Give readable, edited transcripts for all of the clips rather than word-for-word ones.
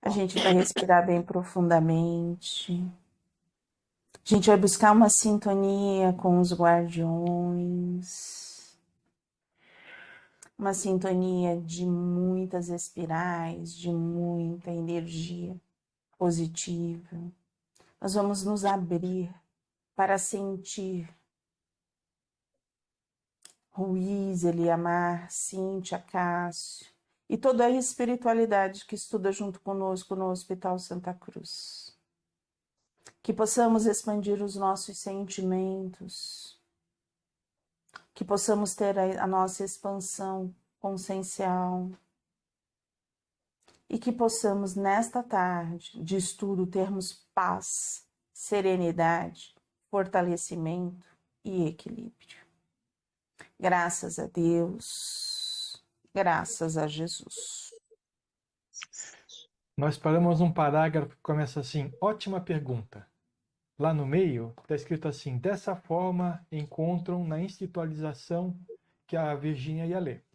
A gente vai respirar bem profundamente. A gente vai buscar uma sintonia com os guardiões. Uma sintonia de muitas espirais, de muita energia positiva. Nós vamos nos abrir para sentir Ruiz, Eliamar, Cíntia, Cássio e toda a espiritualidade que estuda junto conosco no Hospital Santa Cruz. Que possamos expandir os nossos sentimentos, que possamos ter a nossa expansão consciencial e que possamos, nesta tarde de estudo, termos paz, serenidade, fortalecimento e equilíbrio. Graças a Deus, graças a Jesus. Nós paramos um parágrafo que começa assim: ótima pergunta. Lá no meio está escrito assim: dessa forma encontram na institucionalização, que a Virgínia ia ler.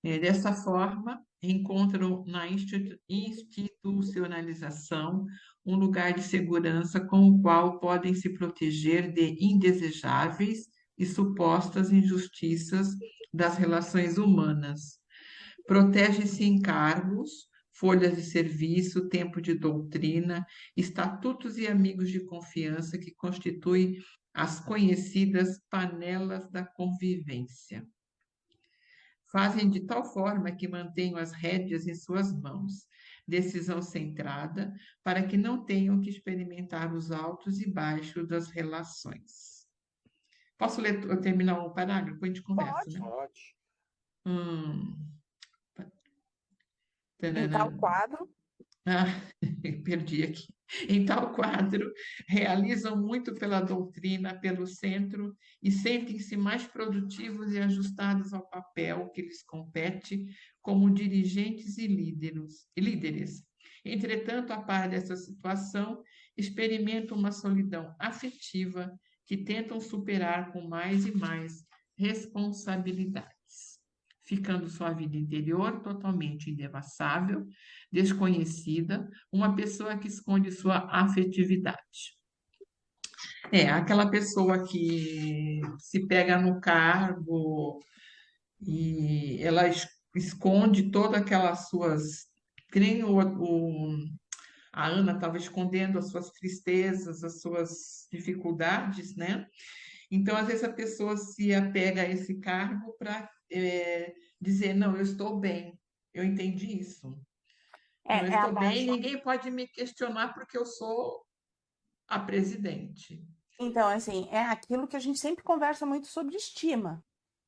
Dessa forma, encontram na institucionalização um lugar de segurança com o qual podem se proteger de indesejáveis e supostas injustiças das relações humanas. Protege-se encargos, folhas de serviço, tempo de doutrina, estatutos e amigos de confiança que constituem as conhecidas panelas da convivência. Fazem de tal forma que mantenham as rédeas em suas mãos, decisão centrada, para que não tenham que experimentar os altos e baixos das relações. Posso terminar o parágrafo? A gente conversa, né? Pode. Hum. Em tal quadro, Ah, perdi aqui. Em tal quadro, realizam muito pela doutrina, pelo centro e sentem-se mais produtivos e ajustados ao papel que lhes compete como dirigentes e líderes. Entretanto, a par dessa situação, experimentam uma solidão afetiva que tentam superar com mais e mais responsabilidades, ficando sua vida interior totalmente indevassável, desconhecida, uma pessoa que esconde sua afetividade. Aquela pessoa que se pega no cargo e ela esconde todas aquelas suas. Que nem a Ana estava escondendo as suas tristezas, as suas dificuldades, né? Então, às vezes, a pessoa se apega a esse cargo para dizer: não, eu estou bem, eu entendi isso. Não, eu é a estou bem, baixa. ninguém pode me questionar porque eu sou a presidente. Então, assim, é aquilo que a gente sempre conversa muito sobre estima,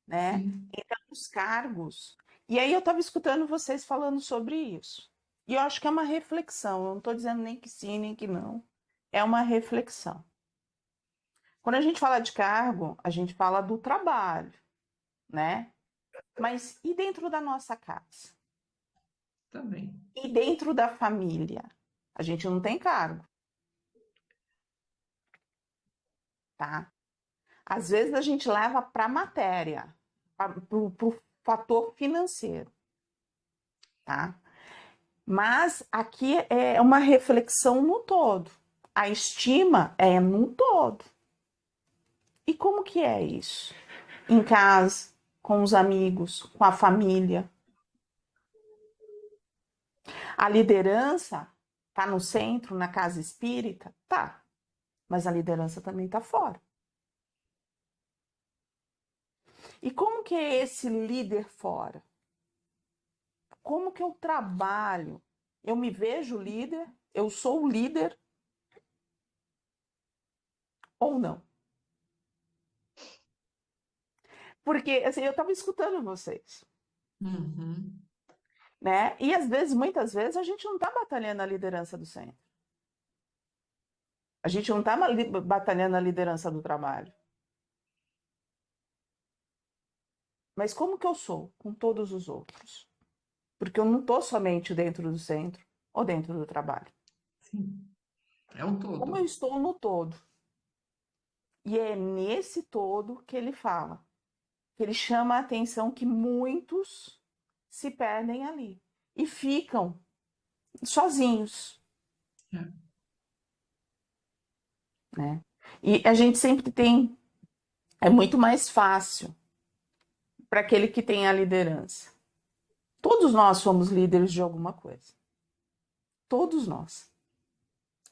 né? Sim. Então, os cargos. E aí eu estava escutando vocês falando sobre isso. E eu acho que é uma reflexão. Eu não estou dizendo nem que sim, nem que não. É uma reflexão. Quando a gente fala de cargo, a gente fala do trabalho, né? Mas e dentro da nossa casa? Também. E dentro da família? A gente não tem cargo, tá? Às vezes a gente leva para a matéria, para o fator financeiro, tá? Mas aqui é uma reflexão no todo. A estima é no todo. E como que é isso? Em casa, com os amigos, com a família. A liderança tá no centro, na casa espírita? Tá. Mas a liderança também tá fora. E como que é esse líder fora? Como que eu trabalho? Eu me vejo líder? Eu sou líder ou não? Porque assim, eu estava escutando vocês, Uhum. né? E às vezes, muitas vezes, a gente não está batalhando a liderança do centro. A gente não está batalhando a liderança do trabalho. Mas como que eu sou com todos os outros? Porque eu não estou somente dentro do centro ou dentro do trabalho. Sim. É um Como eu todo. estou no todo? E é nesse todo que ele fala, que ele chama a atenção que muitos se perdem ali. e ficam sozinhos, É. né? E a gente sempre tem, é muito mais fácil para aquele que tem a liderança. Todos nós somos líderes de alguma coisa. Todos nós.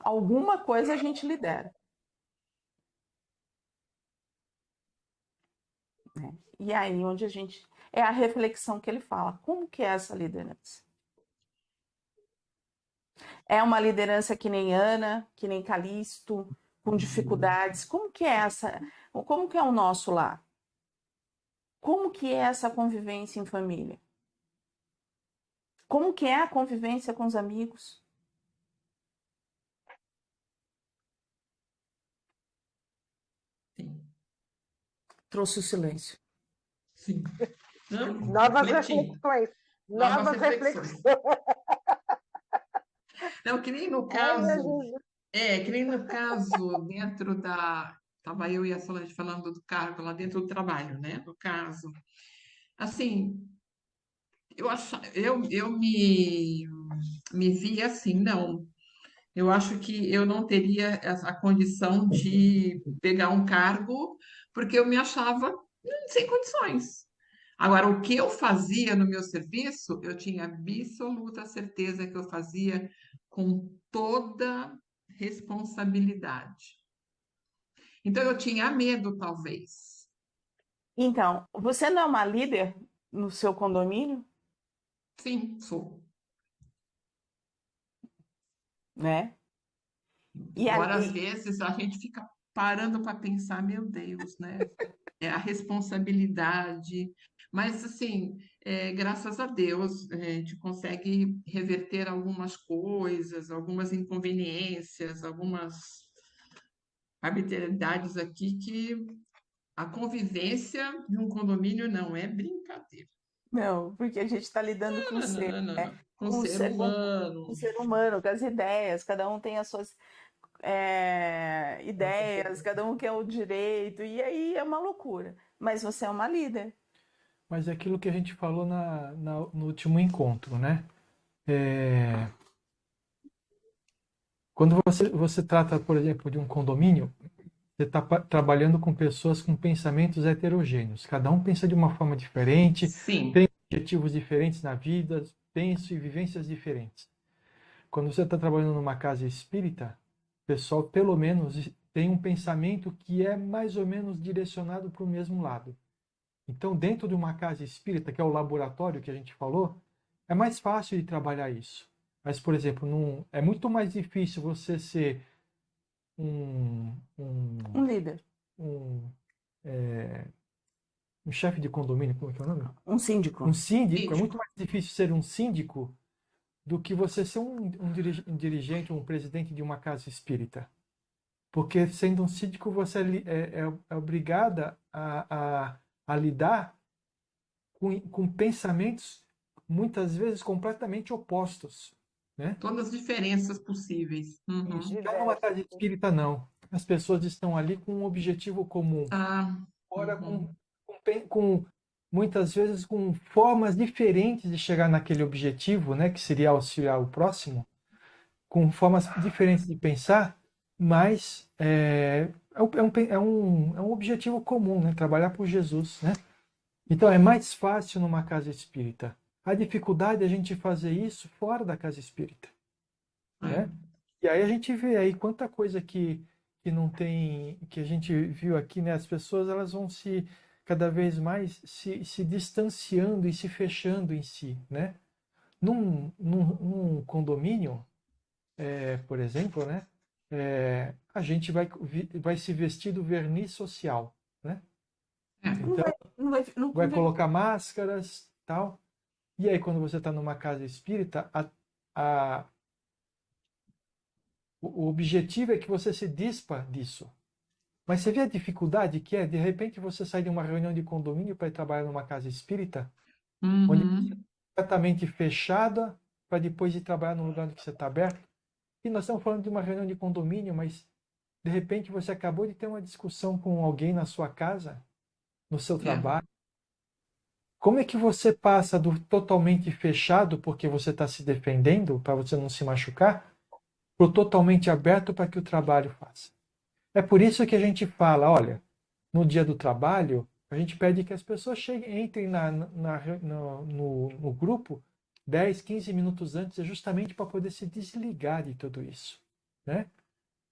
Alguma coisa a gente lidera, né? E aí onde a gente é a reflexão que ele fala, como que é essa liderança? É uma liderança que nem Ana, que nem Calixto, com dificuldades. Como que é essa? Como que é o nosso lar? Como que é essa convivência em família? Como que é a convivência com os amigos? Sim, Trouxe o silêncio. sim. Não, Novas refletindo. reflexões. Novas Novas reflexões. reflexões. Não, que nem no Ai, meu caso, Jesus. que nem no caso dentro da. Estava eu e a Solange falando do cargo lá dentro do trabalho, né? No caso. Assim, eu me vi assim, não. Eu acho que eu não teria a condição de pegar um cargo, porque eu me achava sem condições. Agora, o que eu fazia no meu serviço, eu tinha absoluta certeza que eu fazia com toda responsabilidade. Então, eu tinha medo, talvez. Então, você não é uma líder no seu condomínio, Sim, sou. né? E, Embora às vezes a gente fica parando para pensar, meu Deus, né? É a responsabilidade. Mas, assim, graças a Deus, a gente consegue reverter algumas coisas, algumas inconveniências, algumas arbitrariedades aqui que a convivência de um condomínio não é brincadeira. não, porque a gente está lidando com Não, não, ser, não, não, né? não. Com Com o ser ser, com humano. o ser humano, com as ideias, cada um tem as suas ideias, cada um quer o direito, e aí é uma loucura. Mas você é uma líder. Mas é aquilo que a gente falou no último encontro, né? É, quando você trata, por exemplo, de um condomínio, você está trabalhando com pessoas com pensamentos heterogêneos. Cada um pensa de uma forma diferente, Sim, tem objetivos diferentes na vida, pensa e vivências diferentes. Quando você está trabalhando numa casa espírita, o pessoal pelo menos tem um pensamento que é mais ou menos direcionado para o mesmo lado. Então, dentro de uma casa espírita, que é o laboratório que a gente falou, é mais fácil de trabalhar isso. Mas, por exemplo, é muito mais difícil você ser um, um, Um líder, um, é, um chefe de condomínio, como é que é o nome? um síndico. Um síndico. É muito síndico. mais difícil ser um síndico do que você ser um dirigente, um presidente de uma casa espírita. Porque sendo um síndico, você é obrigada a lidar com pensamentos muitas vezes completamente opostos, né? Todas as diferenças possíveis. Isso. Uhum. Já numa casa Diversos. espírita, não. As pessoas estão ali com um objetivo comum, Ah, ora uhum. muitas vezes com formas diferentes de chegar naquele objetivo, né, que seria auxiliar o próximo, com formas diferentes de pensar, mas é um objetivo comum, né, trabalhar por Jesus, né? Então é mais fácil numa casa espírita. A dificuldade é a gente fazer isso fora da casa espírita, É. né? E aí a gente vê aí quanta coisa que não tem, que a gente viu aqui, né? As pessoas elas vão se cada vez mais se distanciando e se fechando em si, né? Num condomínio, por exemplo, né? A gente vai se vestir do verniz social, né? É. Não Então vai, não vai, não vai convive. colocar máscaras, tal. E aí quando você está numa casa espírita, a, o objetivo é que você se dispa disso. Mas você vê a dificuldade que é, de repente você sai de uma reunião de condomínio para ir trabalhar numa casa espírita, onde você é Uhum. completamente fechada, para depois ir trabalhar num lugar onde você está aberto. E nós estamos falando de uma reunião de condomínio, mas de repente você acabou de ter uma discussão com alguém na sua casa, no seu É. trabalho. Como é que você passa do totalmente fechado, porque você está se defendendo, para você não se machucar, para o totalmente aberto para que o trabalho faça? É por isso que a gente fala, olha, no dia do trabalho, a gente pede que as pessoas entrem no grupo 10, 15 minutos antes, justamente para poder se desligar de tudo isso, né?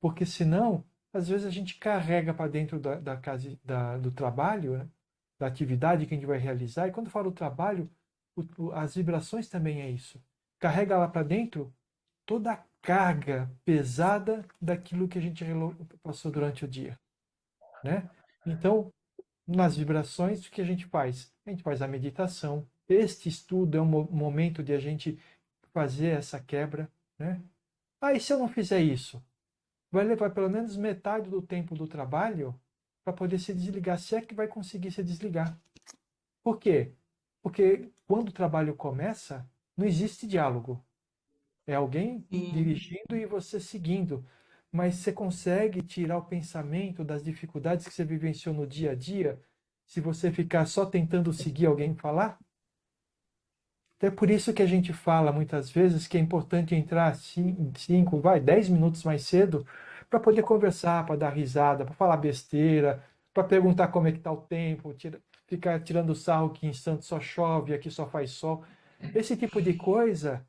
Porque senão, às vezes a gente carrega para dentro da casa, do trabalho, né? Da atividade que a gente vai realizar, e quando eu falo trabalho, as vibrações também é isso. Carrega lá para dentro toda a carga pesada daquilo que a gente passou durante o dia, né? Então, nas vibrações, o que a gente faz? A gente faz a meditação. Este estudo é um momento de a gente fazer essa quebra, né? Ah, e se eu não fizer isso? Vai levar pelo menos metade do tempo do trabalho para poder se desligar, se é que vai conseguir se desligar. Por quê? Porque quando o trabalho começa, não existe diálogo. É alguém Sim. dirigindo e você seguindo. Mas você consegue tirar o pensamento das dificuldades que você vivenciou no dia a dia se você ficar só tentando seguir alguém falar? Então é por isso que a gente fala muitas vezes que é importante entrar 5, 10 minutos mais cedo para poder conversar, para dar risada, para falar besteira, para perguntar como é que está o tempo, ficar tirando sarro que em Santos só chove, aqui só faz sol. Esse tipo de coisa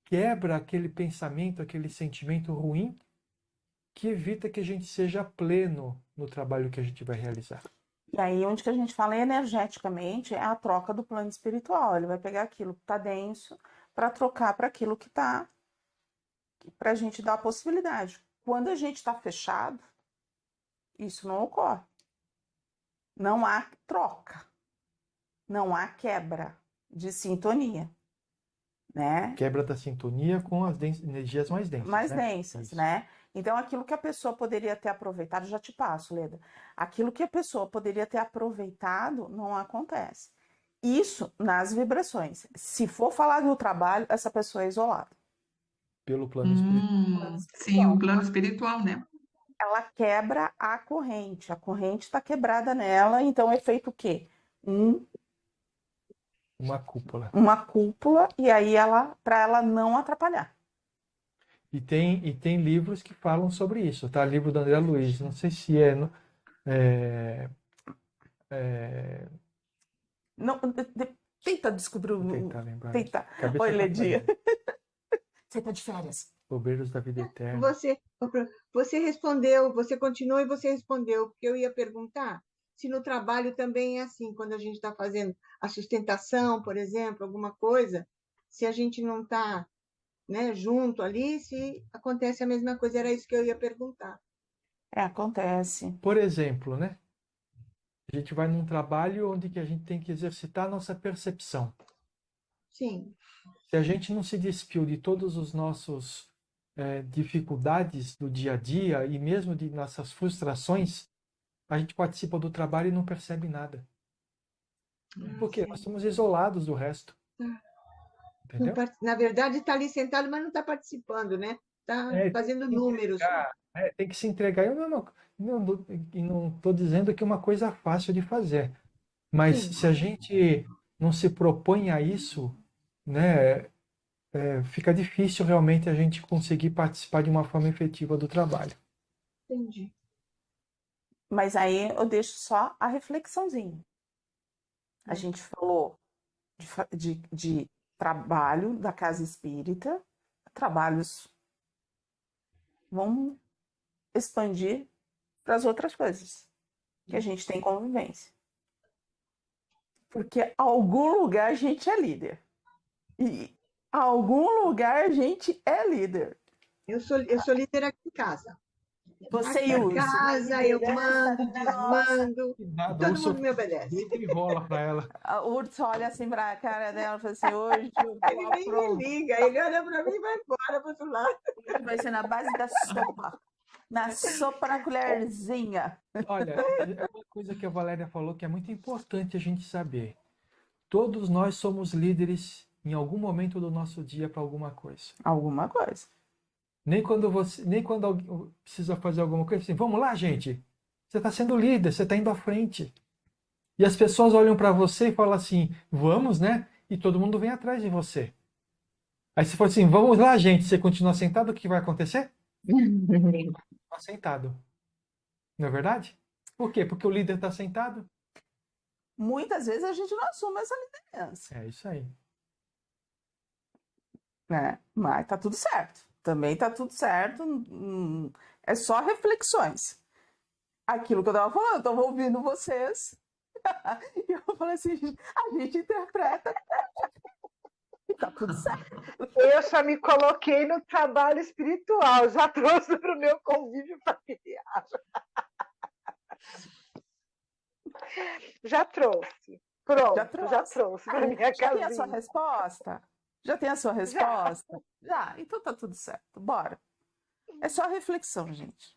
quebra aquele pensamento, aquele sentimento ruim que evita que a gente seja pleno no trabalho que a gente vai realizar. E aí, onde que a gente fala energeticamente, é a troca do plano espiritual. Ele vai pegar aquilo que está denso para trocar para aquilo que está, para a gente dar a possibilidade. Quando a gente está fechado, isso não ocorre. Não há troca, não há quebra de sintonia, né? Quebra da sintonia com as energias mais densas, Mais né? densas, Isso. né? Então, aquilo que a pessoa poderia ter aproveitado, já te passo, Leda. Aquilo que a pessoa poderia ter aproveitado não acontece. Isso nas vibrações. Se for falar do trabalho, essa pessoa é isolada. Pelo plano espiritual. Plano Sim, o espiritual. plano espiritual, né? Ela quebra a corrente está quebrada nela, então é feito o quê? Uma cúpula. Uma cúpula, e aí ela, para ela não atrapalhar. E tem livros que falam sobre isso, tá? Livro do André Luiz, não sei se é, Não, tenta descobrir vou tentar lembrar isso. Tenta. Oi, Cabeça tá Ledinha. falhando. Você tá de férias. Obreiros da Vida Eterna. Você respondeu, você continuou e você respondeu, porque eu ia perguntar se no trabalho também é assim, quando a gente está fazendo a sustentação, por exemplo, alguma coisa, se a gente não está, né, junto ali, se acontece a mesma coisa, era isso que eu ia perguntar. Acontece. Por exemplo, né? A gente vai num trabalho onde que a gente tem que exercitar a nossa percepção. Sim, Se a gente não se despiu de todos os nossos dificuldades do dia a dia e mesmo de nossas frustrações, a gente participa do trabalho e não percebe nada. Por quê? sim. Nós somos isolados do resto. Entendeu? Na verdade, está ali sentado, mas não está participando, né? Está É, tem que fazendo se números só. entregar. Tem que se entregar. Eu não estou dizendo que é uma coisa fácil de fazer. Mas Sim, se a gente não se propõe a isso, né, fica difícil realmente a gente conseguir participar de uma forma efetiva do trabalho. entendi. Mas aí eu deixo só a reflexãozinha. A gente falou de trabalho da casa espírita, trabalhos. Vamos expandir para as outras coisas que a gente tem convivência. Porque algum lugar a gente é líder. E algum lugar a gente é líder. Eu sou líder aqui em casa. Você Aqui e em o casa eu mando, desmando, Que e nada, o todo urso mundo me obedece. deita e rola para ela. O Urso olha assim para a cara dela e fala assim: hoje eu Ele vou nem me aprontar. liga, ele olha para mim e vai embora para outro lado. Hoje vai ser na base da sopa. Na sopa, na colherzinha. Olha, é uma coisa que a Valéria falou que é muito importante a gente saber. Todos nós somos líderes em algum momento do nosso dia para alguma coisa. Alguma coisa. Nem quando alguém precisa fazer alguma coisa assim, vamos lá, gente. Você está sendo líder, você está indo à frente. E as pessoas olham para você e falam assim, vamos, né? E todo mundo vem atrás de você. Aí você fala assim, vamos lá, gente. Você continua sentado, o que vai acontecer? Continua sentado. Não é verdade? Por quê? Porque o líder está sentado? Muitas vezes a gente não assume essa liderança, É isso aí. né? Mas tá tudo certo. Também tá tudo certo. É só reflexões. Aquilo que eu tava falando, eu tava ouvindo vocês. E eu falei assim, a gente interpreta e tá tudo certo. Eu só me coloquei no trabalho espiritual, já trouxe para o meu convívio familiar. Já trouxe. Pronto, já trouxe para minha Já tem a sua casinha. resposta? Já tem a sua resposta? Já. Então tá tudo certo. Bora. É só reflexão, gente.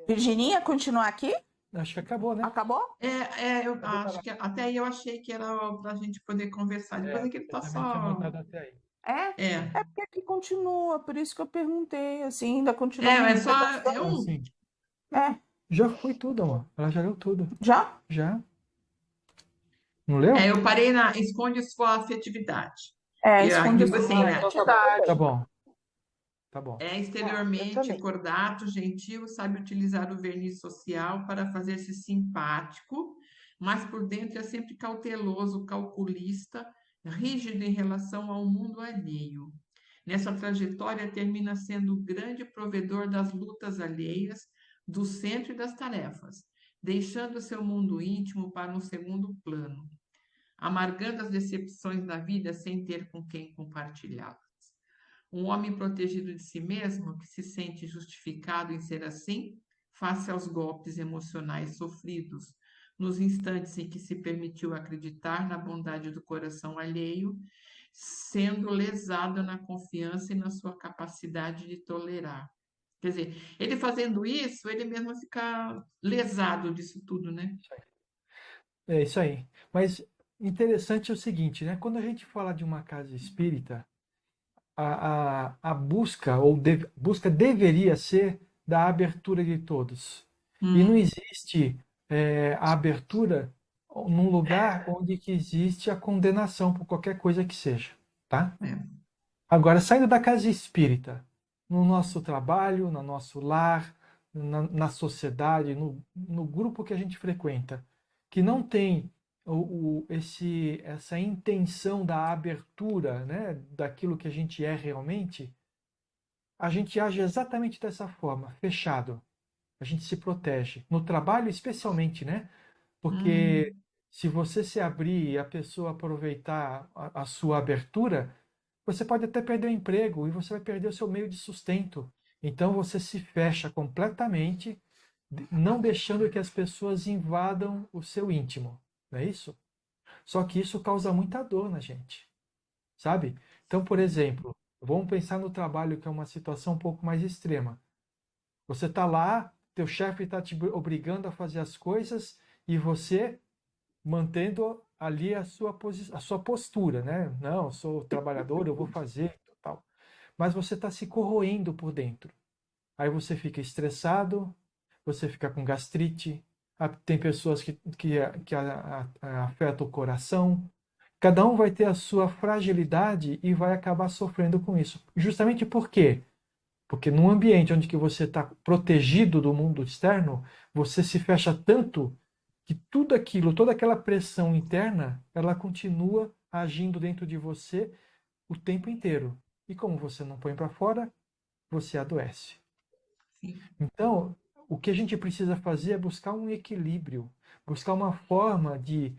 Virgininha, continuar aqui? Acho que acabou, né? Acabou? Eu acho que até aí eu achei que era para a gente poder conversar. Depois é que ele Eu está também tinha só. notado até aí. É porque aqui continua, por isso que eu perguntei, assim, ainda continua É um só. pedaço. Assim, É, já foi tudo, amor. Ela já leu tudo. já? Já. Não leu? Eu parei na esconde sua afetividade. É, E esconde a digo sua assim, né? identidade. Tá bom. Tá bom. É eu exteriormente também. cordato, gentil, sabe utilizar o verniz social para fazer-se simpático, mas por dentro é sempre cauteloso, calculista, rígido em relação ao mundo alheio. Nessa trajetória termina sendo o grande provedor das lutas alheias, do centro e das tarefas, deixando seu mundo íntimo para um segundo plano, amargando as decepções da vida sem ter com quem compartilhá-las. Um homem protegido de si mesmo, que se sente justificado em ser assim, face aos golpes emocionais sofridos, nos instantes em que se permitiu acreditar na bondade do coração alheio, sendo lesado na confiança e na sua capacidade de tolerar. Quer dizer, ele fazendo isso, ele mesmo fica lesado disso tudo, né? É isso aí. Mas interessante é o seguinte, né? Quando a gente fala de uma casa espírita, a busca, busca deveria ser da abertura de todos. E não existe a abertura num lugar onde que existe a condenação por qualquer coisa que seja, tá? É. Agora, saindo da casa espírita, no nosso trabalho, no nosso lar, na sociedade, no grupo que a gente frequenta, que não tem essa intenção da abertura, né, daquilo que a gente é realmente, a gente age exatamente dessa forma, fechado. A gente se protege. No trabalho, especialmente, né? Porque se você se abrir e a pessoa aproveitar a sua abertura, você pode até perder o emprego e você vai perder o seu meio de sustento. Então você se fecha completamente, não deixando que as pessoas invadam o seu íntimo. Não é isso? Só que isso causa muita dor na gente, sabe? Então, por exemplo, vamos pensar no trabalho, que é uma situação um pouco mais extrema. Você está lá, teu chefe está te obrigando a fazer as coisas e você mantendo ali a sua postura, né? Não, eu sou trabalhador, eu vou fazer, tal. Mas você está se corroendo por dentro. Aí você fica estressado, você fica com gastrite, tem pessoas que afeta o coração. Cada um vai ter a sua fragilidade e vai acabar sofrendo com isso. Justamente por quê? Porque num ambiente onde que você está protegido do mundo externo, você se fecha tanto que tudo aquilo, toda aquela pressão interna, ela continua agindo dentro de você o tempo inteiro. E como você não põe para fora, você adoece. Sim. Então, o que a gente precisa fazer é buscar um equilíbrio, buscar uma forma de,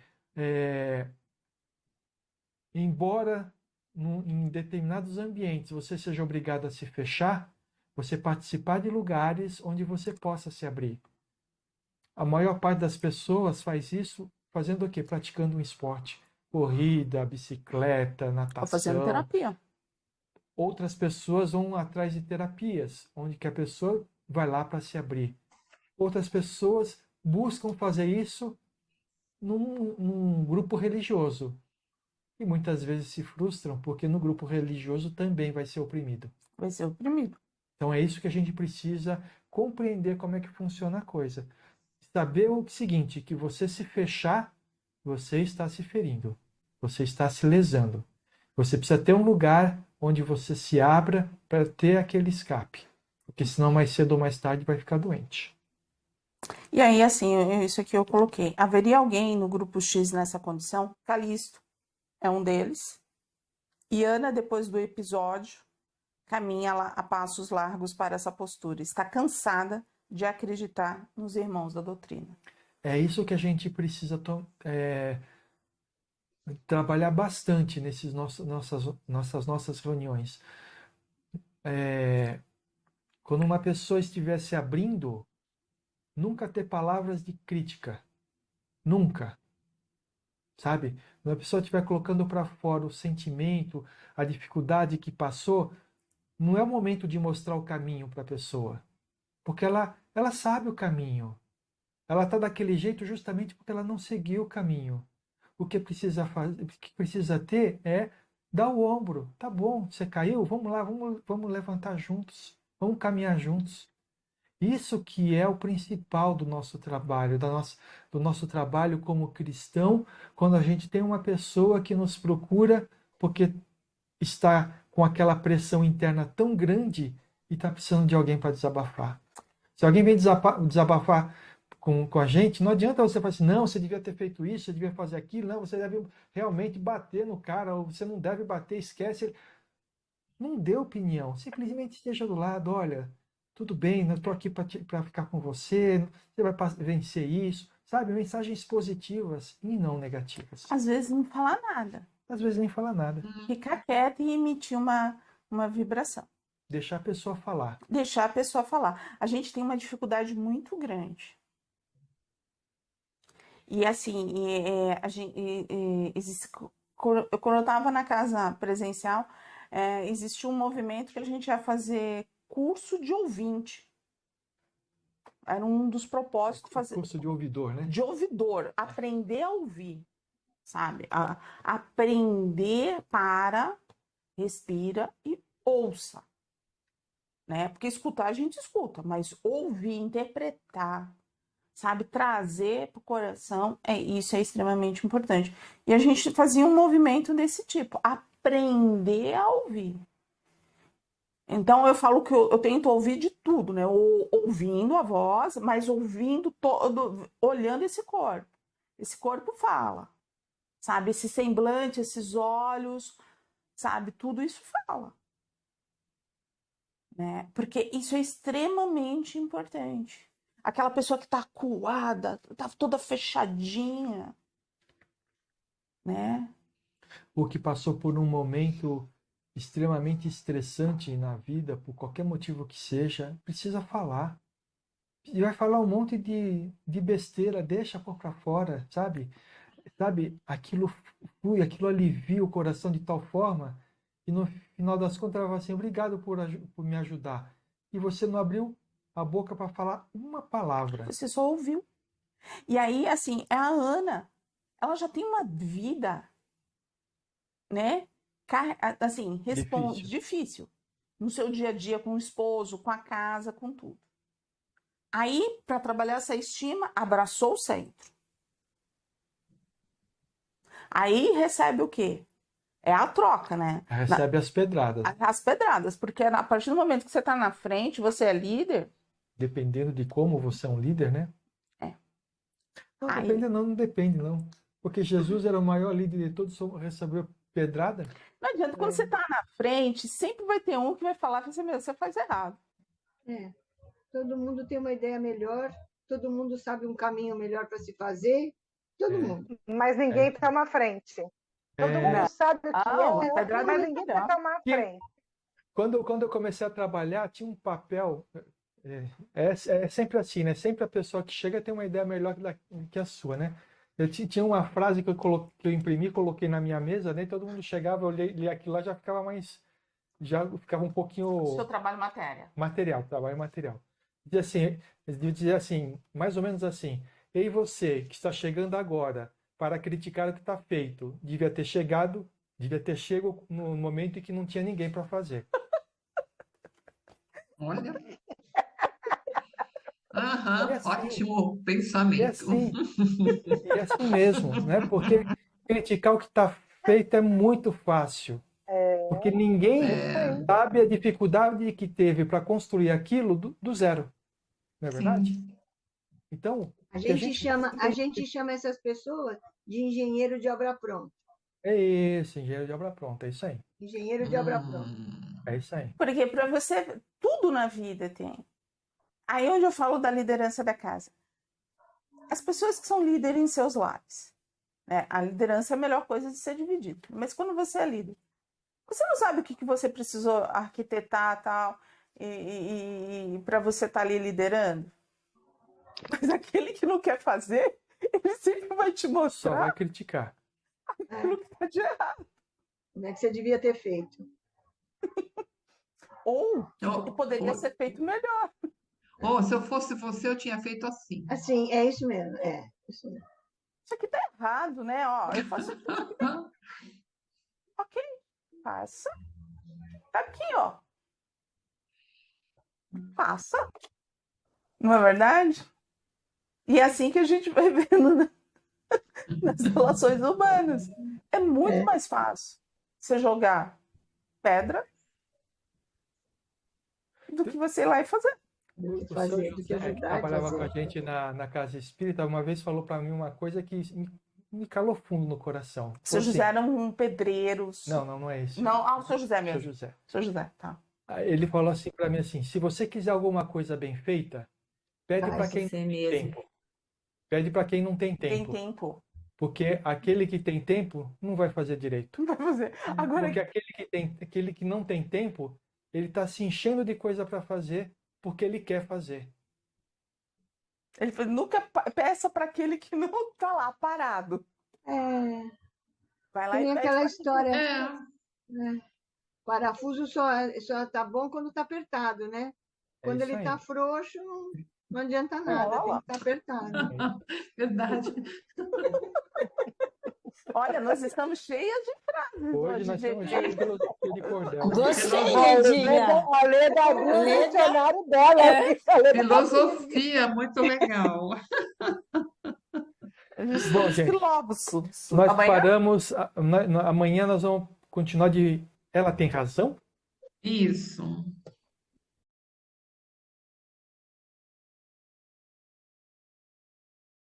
embora em determinados ambientes você seja obrigado a se fechar, você participar de lugares onde você possa se abrir. A maior parte das pessoas faz isso fazendo o quê? Praticando um esporte. Corrida, bicicleta, Tô fazendo natação. terapia. Outras pessoas vão atrás de terapias, onde que a pessoa vai lá para se abrir. Outras pessoas buscam fazer isso num grupo religioso. E muitas vezes se frustram, porque no grupo religioso também vai ser oprimido. Vai ser oprimido. Então é isso que a gente precisa compreender como é que funciona a coisa. saber o seguinte, que você se fechar, você está se ferindo. Você está se lesando. Você precisa ter um lugar onde você se abra para ter aquele escape. Porque senão mais cedo ou mais tarde vai ficar doente. E aí, assim, isso aqui eu coloquei. Haveria alguém no grupo X nessa condição? Calisto é um deles. E Ana, depois do episódio, caminha lá a passos largos para essa postura. Está cansada de acreditar nos irmãos da doutrina. É isso que a gente precisa trabalhar bastante nessas nossas reuniões. Quando uma pessoa estiver se abrindo, nunca ter palavras de crítica. Nunca. Sabe? Quando a pessoa estiver colocando para fora o sentimento, a dificuldade que passou, não é o momento de mostrar o caminho para a pessoa. Porque ela sabe o caminho. Ela está daquele jeito justamente porque ela não seguiu o caminho. O que precisa fazer, o que precisa ter é dar o ombro. Tá bom, você caiu? Vamos lá, vamos levantar juntos. Vamos caminhar juntos. Isso que é o principal do nosso trabalho, do nosso trabalho como cristão, quando a gente tem uma pessoa que nos procura porque está com aquela pressão interna tão grande e está precisando de alguém para desabafar. Se alguém vem desabafar com a gente, não adianta você falar assim, não, você devia ter feito isso, você devia fazer aquilo, não, você deve realmente bater no cara, ou você não deve bater, esquece. Não dê opinião, simplesmente esteja do lado, olha, tudo bem, eu estou aqui para ficar com você, você vai vencer isso, sabe? Mensagens positivas e não negativas. Às vezes não falar nada. Às vezes nem falar nada. Ficar quieto e emitir uma vibração. Deixar a pessoa falar. Deixar a pessoa falar. A gente tem uma dificuldade muito grande. E assim, quando eu estava na casa presencial, existia um movimento que a gente ia fazer curso de ouvinte. Era um dos propósitos. Curso de ouvidor, né? De ouvidor. Aprender a ouvir, sabe? Aprender para, respira e ouça. Né? Porque escutar a gente escuta, mas ouvir, interpretar, sabe, trazer para o coração, isso é extremamente importante. E a gente fazia um movimento desse tipo, aprender a ouvir. Então eu falo que eu tento ouvir de tudo, né? Ouvindo a voz, mas ouvindo todo, olhando esse corpo. Esse corpo fala, sabe? Esse semblante, esses olhos, sabe? Tudo isso fala. Né? Porque isso é extremamente importante. Aquela pessoa que está acuada, está toda fechadinha, né? Ou que passou por um momento extremamente estressante na vida, por qualquer motivo que seja, precisa falar. E vai falar um monte de besteira, deixa pôr para fora, sabe? Sabe, aquilo flui, aquilo alivia o coração de tal forma que no final das contas ela vai assim, obrigado por me ajudar. E você não abriu a boca para falar uma palavra. Você só ouviu. E aí, assim, a Ana, ela já tem uma vida, né? Assim, difícil. No seu dia a dia com o esposo, com a casa, com tudo. Aí, para trabalhar essa estima, abraçou o centro. Aí recebe o quê? É a troca, né? Recebe as pedradas. As pedradas, porque a partir do momento que você está na frente, você é líder. Dependendo de como você é um líder, né? Não depende não. Porque Jesus era o maior líder de todos, recebeu pedrada. Não adianta, quando você está na frente, sempre vai ter um que vai falar que você faz errado. Todo mundo tem uma ideia melhor, todo mundo sabe um caminho melhor para se fazer, todo mundo. Mas ninguém toma frente. Todo mundo sabe o que mas ninguém quer tomar a frente. Quando eu comecei a trabalhar, tinha um papel. É sempre assim, né? Sempre a pessoa que chega tem uma ideia melhor que a sua, né? Eu tinha uma frase que eu imprimi, coloquei na minha mesa, né? Todo mundo chegava, eu lia aquilo lá, já ficava um pouquinho... Seu trabalho matéria. Trabalho material. Dizia assim, mais ou menos assim, ei você que está chegando agora para criticar o que está feito, devia ter chego no momento em que não tinha ninguém para fazer. Olha. Aham, É assim, ótimo é pensamento. assim, é assim mesmo, né? Porque criticar o que está feito é muito fácil. Porque ninguém É, sabe a dificuldade que teve para construir aquilo do zero, não é verdade? sim. Então, A que a gente gente chama, a gente chama essas pessoas de engenheiro de obra pronta. é esse, engenheiro de obra pronta, é isso aí. Engenheiro de obra pronta. É isso aí. Porque para você, tudo na vida tem. Aí onde eu falo da liderança da casa. As pessoas que são líderes em seus lares, né? A liderança é a melhor coisa de ser dividida. Mas quando você é líder, você não sabe o que você precisou arquitetar tal, e para você estar ali liderando. Mas aquele que não quer fazer, ele sempre vai te Só mostrar vai criticar. aquilo que está de errado. Como é que você devia ter feito? Ou que Oh, poderia oh, ser feito melhor. oh, se eu fosse você, eu tinha feito assim. Assim, é isso mesmo. É, isso mesmo. Isso aqui tá errado, né? Ó, eu faço isso aqui. Ok, passa. Tá aqui, ó. Passa. Não é verdade? E é assim que a gente vai vendo, né? Nas relações humanas. É muito mais fácil você jogar pedra do que você ir lá e fazer. Do que O seu fazer, do que José, que ajudar a trabalhava com a fazer. gente na casa espírita, uma vez falou para mim uma coisa que me calou fundo no coração. O seu Falou José assim, era um pedreiro. não é isso. Não, o seu José Seu mesmo. José. Seu José, tá. Ele falou assim para mim assim, se você quiser alguma coisa bem feita, pede para Faz quem não você tem mesmo. tempo. Pede para quem não tem Tem tempo. tempo. Porque aquele que tem tempo não vai fazer direito. Não vai fazer. Agora, Porque aquele que não tem tempo, ele está se enchendo de coisa para fazer porque ele quer fazer. ele falou, nunca peça para aquele que não tá lá parado. É, Vai lá tem e pede aquela pra história, É, né? Parafuso só tá bom quando tá apertado, né? É Quando isso ele aí. tá frouxo, não adianta Não, nada, olha tem lá. que estar apertado. verdade. Olha, nós estamos cheias de frases Hoje nós estamos cheios de filosofia de cordel. Gostei, A Ledinha. Leda abriu o Leda, dicionário dela. é. A Leda Filosofia, muito legal. A gente Bom, estamos gente, filósofos. Nós Amanhã? paramos, amanhã nós vamos continuar de Ela Tem Razão? Isso.